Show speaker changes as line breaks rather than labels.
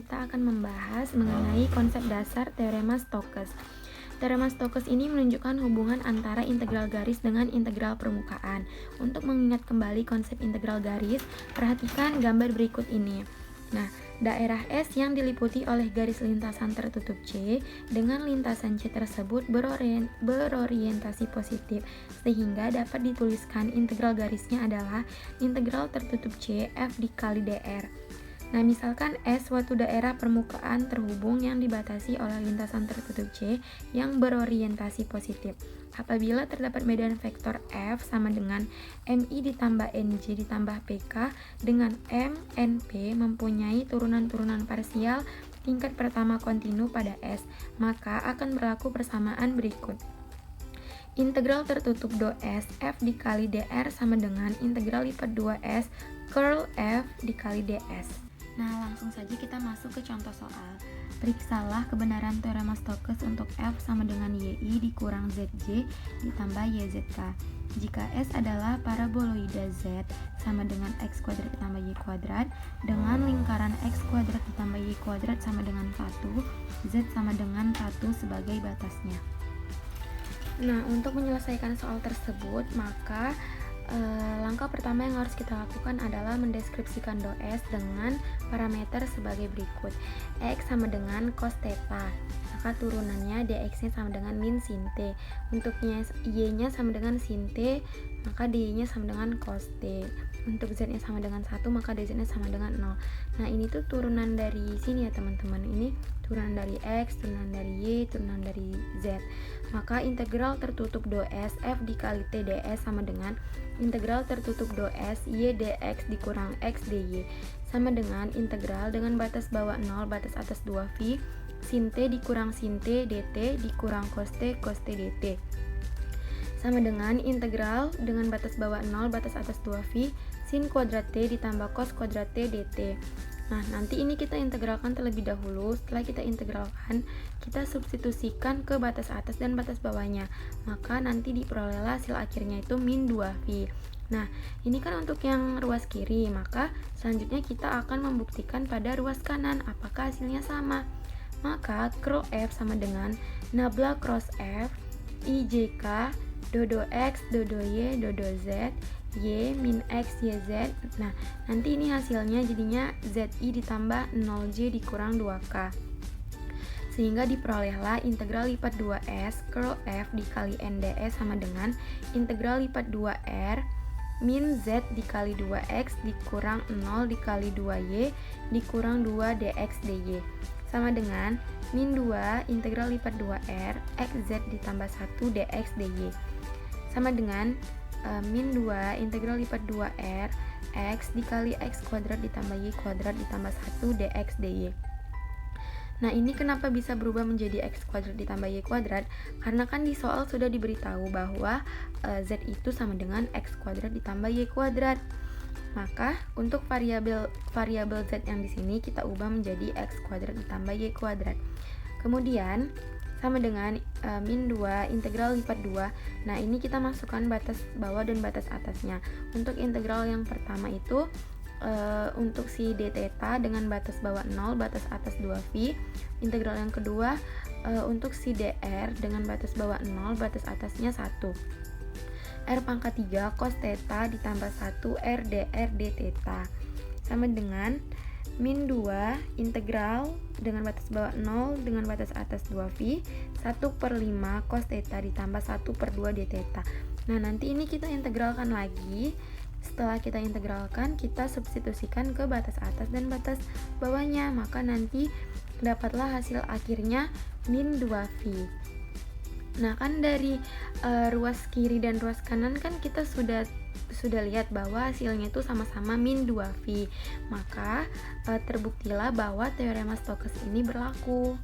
kita akan membahas mengenai konsep dasar teorema Stokes. Teorema Stokes ini menunjukkan hubungan antara integral garis dengan integral permukaan. Untuk mengingat kembali konsep integral garis, perhatikan gambar berikut ini. Nah, daerah S yang diliputi oleh garis lintasan tertutup C dengan lintasan C tersebut berorientasi positif, sehingga dapat dituliskan integral garisnya adalah integral tertutup C F dikali dr. Nah, misalkan S suatu daerah permukaan terhubung yang dibatasi oleh lintasan tertutup C yang berorientasi positif. Apabila terdapat medan vektor F sama dengan MI ditambah NJ ditambah PK dengan M, NP mempunyai turunan-turunan parsial tingkat pertama kontinu pada S, maka akan berlaku persamaan berikut. Integral tertutup do S F dikali dr sama dengan integral lipat 2S curl F dikali ds. Nah, langsung saja kita masuk ke contoh soal. Periksalah kebenaran teorema Stokes untuk F sama dengan YI dikurang ZJ ditambah YZK. Jika S adalah paraboloida Z sama dengan X kuadrat ditambah Y kuadrat dengan lingkaran X kuadrat ditambah Y kuadrat sama dengan 1, Z sama dengan 1 sebagai batasnya. Nah, untuk menyelesaikan soal tersebut, maka langkah pertama yang harus kita lakukan adalah mendeskripsikan do S dengan parameter sebagai berikut. X sama dengan cos theta, maka turunannya dx-nya sama dengan min sin t. Untuk y-nya sama dengan sin t, maka dy-nya sama dengan cos t. Untuk z-nya sama dengan 1, maka dz-nya sama dengan 0. Nah, ini tuh turunan dari sini ya teman-teman. Ini turunan dari x, turunan dari y, turunan dari z. Maka integral tertutup do S F dikali T ds sama dengan integral tertutup do S Y dx dikurang x dy sama dengan integral dengan batas bawah 0 batas atas 2 phi sin T dikurang sin T dt dikurang cos T dt sama dengan integral dengan batas bawah 0 batas atas 2 phi sin kuadrat T ditambah cos kuadrat T dt. Nah, nanti ini kita integralkan terlebih dahulu. Setelah kita integralkan, kita substitusikan ke batas atas dan batas bawahnya. Maka nanti diperolehlah hasil akhirnya itu min 2phi. Nah, ini kan untuk yang ruas kiri. Maka selanjutnya kita akan membuktikan pada ruas kanan apakah hasilnya sama. Maka curl F sama dengan nabla cross F IJK dodo X dodo Y dodo Z Y min X YZ. Nah, nanti ini hasilnya jadinya ZI ditambah 0J dikurang 2K, sehingga diperolehlah integral lipat 2S curl F dikali NDS sama dengan integral lipat 2R min Z dikali 2X dikurang 0 dikali 2Y dikurang 2 DX DY sama dengan min 2 integral lipat 2R XZ ditambah 1 DX DY sama dengan min 2 integral lipat 2R X dikali X kuadrat ditambah Y kuadrat ditambah 1 dx dy. Nah, ini kenapa bisa berubah menjadi X kuadrat ditambah Y kuadrat? Karena kan di soal sudah diberitahu bahwa Z itu sama dengan X kuadrat ditambah Y kuadrat. Maka untuk variabel Z yang di sini kita ubah menjadi X kuadrat ditambah Y kuadrat. Kemudian sama dengan min 2 integral lipat 2. Nah, ini kita masukkan batas bawah dan batas atasnya. Untuk integral yang pertama itu untuk si d theta dengan batas bawah 0 batas atas 2 phi. Integral yang kedua untuk si dr dengan batas bawah 0 batas atasnya 1. R pangkat 3 cos theta ditambah 1 r dr d theta sama dengan min 2 integral dengan batas bawah 0 dengan batas atas 2 phi 1/5 cos theta ditambah 1/2 d theta. Nah, nanti ini kita integralkan lagi. Setelah kita integralkan, kita substitusikan ke batas atas dan batas bawahnya. Maka nanti dapatlah hasil akhirnya min 2 phi. Nah, kan dari ruas kiri dan ruas kanan kan kita sudah lihat bahwa hasilnya itu sama-sama min 2 phi. Maka terbuktilah bahwa teorema Stokes ini berlaku.